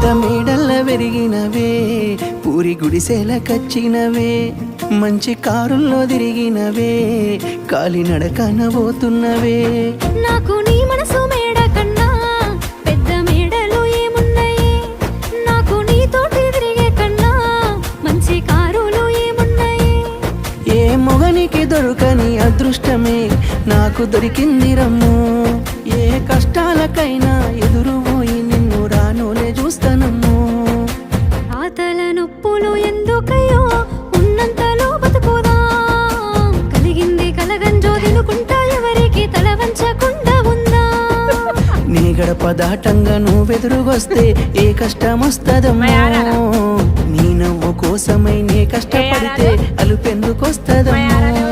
పెద్ద మేడల్ల వెరిగినవే పూరి గుడిసెల కచ్చినవే మంచి కారుల్లో తిరిగినవే కాలినడకన పోతున్నవే నాకు నీ మనసు మేడ కన్నా పెద్ద మేడలు ఏమున్నాయి నాకు నీతోటి తిరిగే కన్నా మంచి కారులు ఏమున్నాయి ఏ మొగనికి దొరకని అదృష్టమే నాకు దొరికింది రమ్ము ఏ కష్టాలకైనా ఎదురు పోయి నిన్ను రానోలే చూస్తానమ్ము ఆతల నొప్పులు ఎందుకయ్యో ఉన్నంతలో బతుకుదా కలిగింది కలగంజో తినుకుంటా ఎవరికి తల వంచకుండా ఉందా నీ గడప దాటంగా నువ్వెదురుగొస్తే ఏ కష్టం వస్తదమ్మో నీ నవ్వు కోసమై నే కష్టపడితే అలుపెందుకొస్తదమ్మో